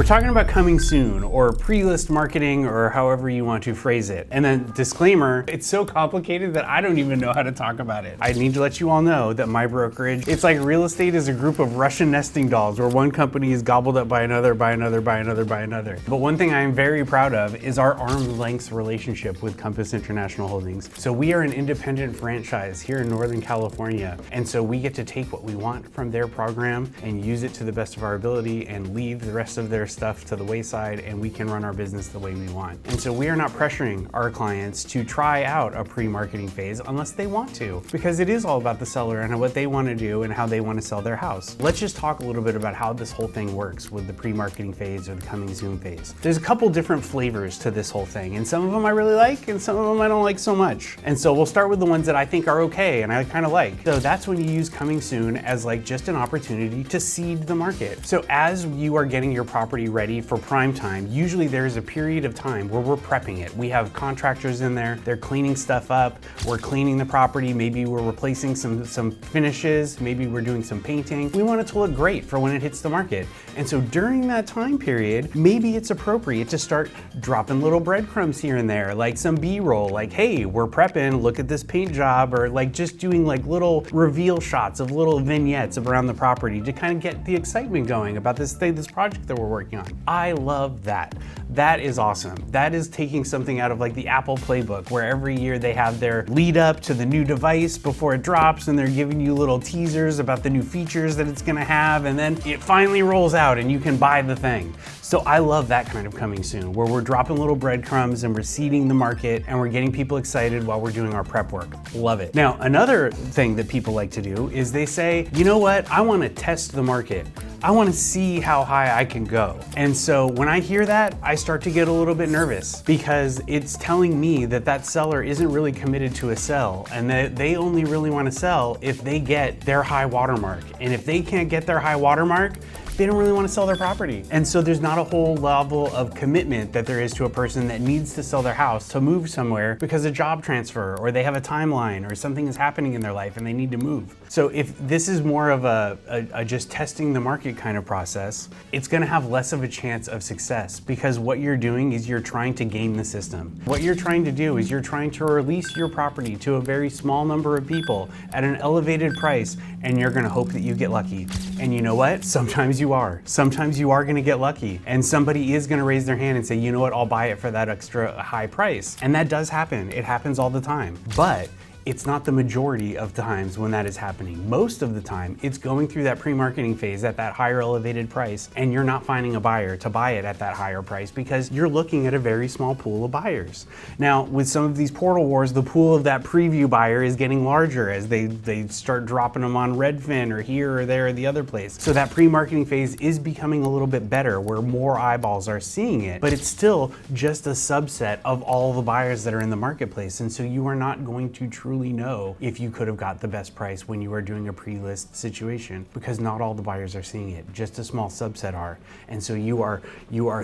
We're talking about coming soon, or pre-list marketing, or however you want to phrase it. And then disclaimer, it's so complicated that I don't even know how to talk about it. I need to let you all know that my brokerage, it's like real estate is a group of Russian nesting dolls where one company is gobbled up by another, by another, by another, by another. But one thing I am very proud of is our arm's length relationship with Compass International Holdings. So we are an independent franchise here in Northern California. And so we get to take what we want from their program and use it to the best of our ability and leave the rest of their stuff to the wayside, and we can run our business the way we want. And so we are not pressuring our clients to try out a pre-marketing phase unless they want to, because it is all about the seller and what they want to do and how they want to sell their house. Let's just talk a little bit about how this whole thing works with the pre-marketing phase or the coming soon phase. There's a couple different flavors to this whole thing, and some of them I really like and some of them I don't like so much. And so we'll start with the ones that I think are okay and I kind of like. So that's when you use coming soon as like just an opportunity to seed the market. So as you are getting your property ready for prime time, usually there's a period of time where we're prepping it. We have contractors in there, they're cleaning stuff up, we're cleaning the property, maybe we're replacing some finishes, maybe we're doing some painting. We want it to look great for when it hits the market. And so during that time period, maybe it's appropriate to start dropping little breadcrumbs here and there, like some B-roll, like, hey, we're prepping, look at this paint job, or like just doing like little reveal shots of little vignettes around the property to kind of get the excitement going about this thing, this project that we're working on. I love that. That is awesome. That is taking something out of like the Apple playbook, where every year they have their lead up to the new device before it drops, and they're giving you little teasers about the new features that it's gonna have, and then it finally rolls out and you can buy the thing. So I love that kind of coming soon, where we're dropping little breadcrumbs and we're seeding the market and we're getting people excited while we're doing our prep work. Love it. Now, another thing that people like to do is they say, you know what, I wanna test the market. I wanna see how high I can go. And so when I hear that, I start to get a little bit nervous, because it's telling me that that seller isn't really committed to a sell, and that they only really wanna sell if they get their high watermark. And if they can't get their high watermark, they don't really want to sell their property. And so there's not a whole level of commitment that there is to a person that needs to sell their house to move somewhere because of job transfer, or they have a timeline, or something is happening in their life and they need to move. So if this is more of a just testing the market kind of process, it's gonna have less of a chance of success, because what you're doing is you're trying to game the system. What you're trying to do is you're trying to release your property to a very small number of people at an elevated price, and you're gonna hope that you get lucky. And you know what? Sometimes you are. Sometimes you are gonna get lucky, and somebody is gonna raise their hand and say, you know what, I'll buy it for that extra high price. And that does happen. It happens all the time. But it's not the majority of times when that is happening. Most of the time, it's going through that pre-marketing phase at that higher elevated price, and you're not finding a buyer to buy it at that higher price because you're looking at a very small pool of buyers. Now, with some of these portal wars, the pool of that preview buyer is getting larger as they start dropping them on Redfin or here or there or the other place. So that pre-marketing phase is becoming a little bit better, where more eyeballs are seeing it, but it's still just a subset of all the buyers that are in the marketplace. And so you are not going to truly know if you could have got the best price when you are doing a pre-list situation, because not all the buyers are seeing it, just a small subset are. And so you are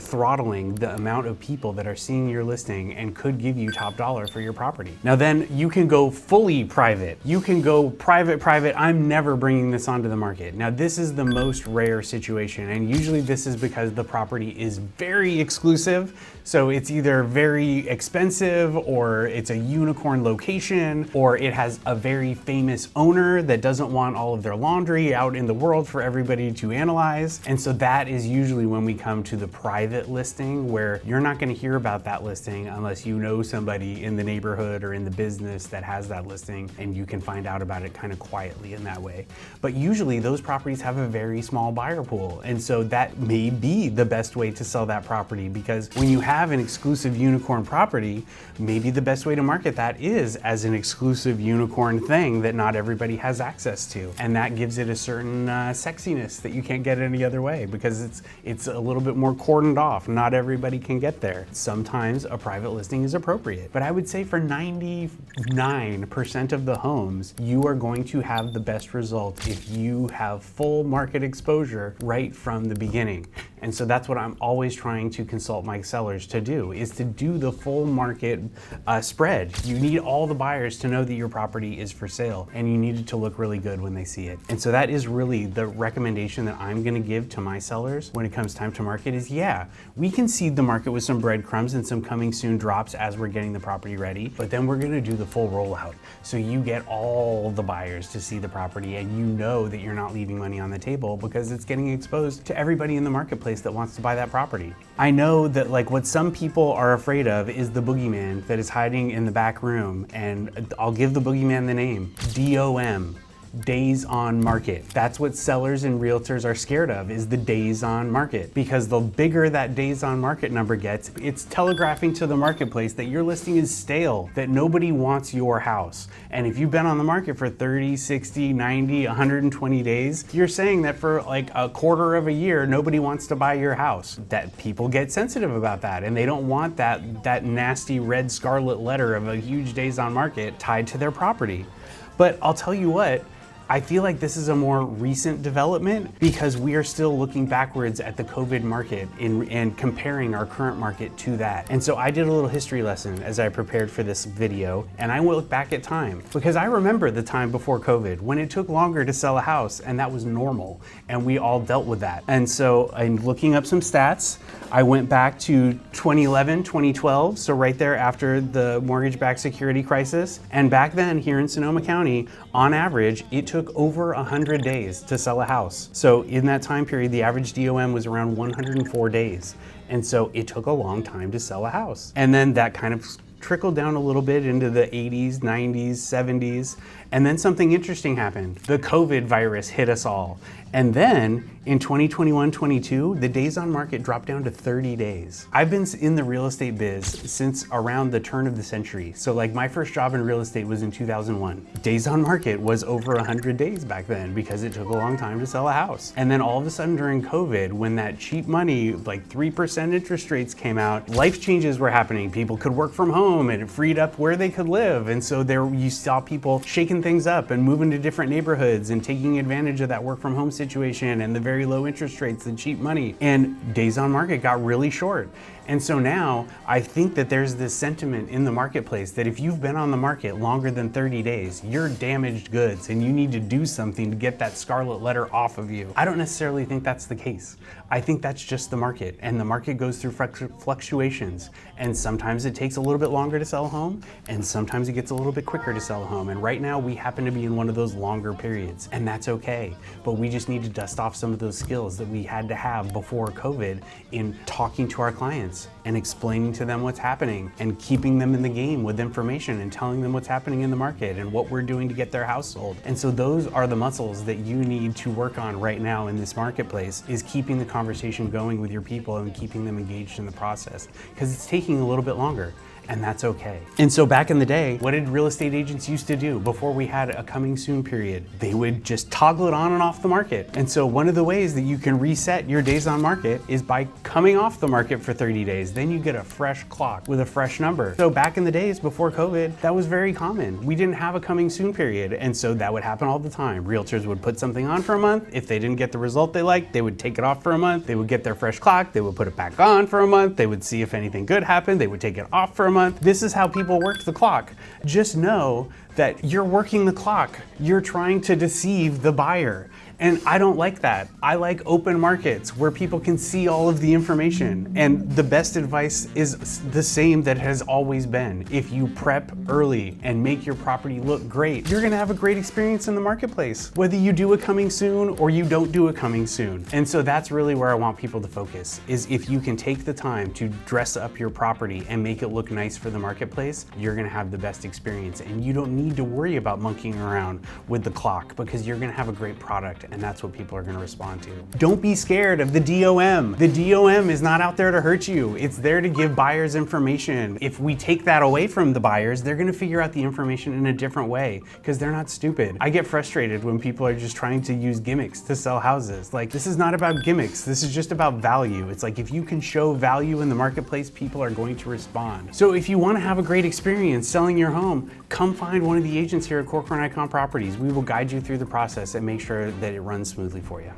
throttling the amount of people that are seeing your listing and could give you top dollar for your property. Now then you can go fully private. You can go private. I'm never bringing this onto the market. Now this is the most rare situation, and usually this is because the property is very exclusive. So it's either very expensive, or it's a unicorn location, or it has a very famous owner that doesn't want all of their laundry out in the world for everybody to analyze. And so that is usually when we come to the private listing, where you're not going to hear about that listing unless you know somebody in the neighborhood or in the business that has that listing, and you can find out about it kind of quietly in that way. But usually those properties have a very small buyer pool, and so that may be the best way to sell that property, because when you have an exclusive unicorn property, maybe the best way to market that is as an exclusive unicorn thing that not everybody has access to. And that gives it a certain sexiness that you can't get any other way, because it's a little bit more cordoned off. Not everybody can get there. Sometimes a private listing is appropriate, but I would say for 99% of the homes, you are going to have the best result if you have full market exposure right from the beginning. And so that's what I'm always trying to consult my sellers to do, is to do the full market spread. You need all the buyers to know that your property is for sale, and you need it to look really good when they see it. And so that is really the recommendation that I'm gonna give to my sellers when it comes time to market is, yeah, we can seed the market with some breadcrumbs and some coming soon drops as we're getting the property ready, but then we're gonna do the full rollout. So you get all the buyers to see the property, and you know that you're not leaving money on the table because it's getting exposed to everybody in the marketplace that wants to buy that property. I know that like what some people are afraid of is the boogeyman that is hiding in the back room, and I'll give the boogeyman the name, DOM. Days on market. That's what sellers and realtors are scared of, is the days on market. Because the bigger that days on market number gets, it's telegraphing to the marketplace that your listing is stale, that nobody wants your house. And if you've been on the market for 30, 60, 90, 120 days, you're saying that for like a quarter of a year, nobody wants to buy your house. That people get sensitive about that, and they don't want that nasty red scarlet letter of a huge days on market tied to their property. But I'll tell you what, I feel like this is a more recent development because we are still looking backwards at the COVID market and comparing our current market to that. And so I did a little history lesson as I prepared for this video, and I looked back at time because I remember the time before COVID when it took longer to sell a house, and that was normal, and we all dealt with that. And so I'm looking up some stats. I went back to 2011, 2012, so right there after the mortgage-backed security crisis. And back then here in Sonoma County, on average, it took over 100 days to sell a house. So in that time period, the average DOM was around 104 days. And so it took a long time to sell a house. And then that kind of trickled down a little bit into the 80s, 90s, 70s. And then something interesting happened. The COVID virus hit us all. And then in 2021-22, the days on market dropped down to 30 days. I've been in the real estate biz since around the turn of the century. So like my first job in real estate was in 2001. Days on market was over 100 days back then because it took a long time to sell a house. And then all of a sudden during COVID, when that cheap money, like 3% interest rates came out, life changes were happening. People could work from home, and it freed up where they could live. And so there you saw people shaking things up and moving to different neighborhoods and taking advantage of that work from home situation and the very low interest rates, the cheap money, and days on market got really short. And so now I think that there's this sentiment in the marketplace that if you've been on the market longer than 30 days, you're damaged goods and you need to do something to get that scarlet letter off of you. I don't necessarily think that's the case. I think that's just the market, and the market goes through fluctuations. And sometimes it takes a little bit longer to sell a home, and sometimes it gets a little bit quicker to sell a home. And right now we happen to be in one of those longer periods, and that's okay. But we just need to dust off some of those skills that we had to have before COVID in talking to our clients and explaining to them what's happening and keeping them in the game with information and telling them what's happening in the market and what we're doing to get their house sold. And so those are the muscles that you need to work on right now in this marketplace, is keeping the conversation going with your people and keeping them engaged in the process, because it's taking a little bit longer. And that's okay. And so back in the day, what did real estate agents used to do before we had a coming soon period? They would just toggle it on and off the market. And so one of the ways that you can reset your days on market is by coming off the market for 30 days. Then you get a fresh clock with a fresh number. So back in the days before COVID, that was very common. We didn't have a coming soon period. And so that would happen all the time. Realtors would put something on for a month. If they didn't get the result they liked, they would take it off for a month. They would get their fresh clock. They would put it back on for a month. They would see if anything good happened. They would take it off for a month. This is how people worked the clock. Just know that you're working the clock. You're trying to deceive the buyer. And I don't like that. I like open markets where people can see all of the information. And the best advice is the same that has always been. If you prep early and make your property look great, you're gonna have a great experience in the marketplace, whether you do a coming soon or you don't do a coming soon. And so that's really where I want people to focus, is if you can take the time to dress up your property and make it look nice for the marketplace, you're gonna have the best experience. And you don't need to worry about monkeying around with the clock, because you're gonna have a great product, and that's what people are gonna respond to. Don't be scared of the DOM. The DOM is not out there to hurt you. It's there to give buyers information. If we take that away from the buyers, they're gonna figure out the information in a different way, because they're not stupid. I get frustrated when people are just trying to use gimmicks to sell houses. Like, this is not about gimmicks. This is just about value. It's like, if you can show value in the marketplace, people are going to respond. So if you wanna have a great experience selling your home, come find one of the agents here at Corcoran Icon Properties. We will guide you through the process and make sure that it runs smoothly for you.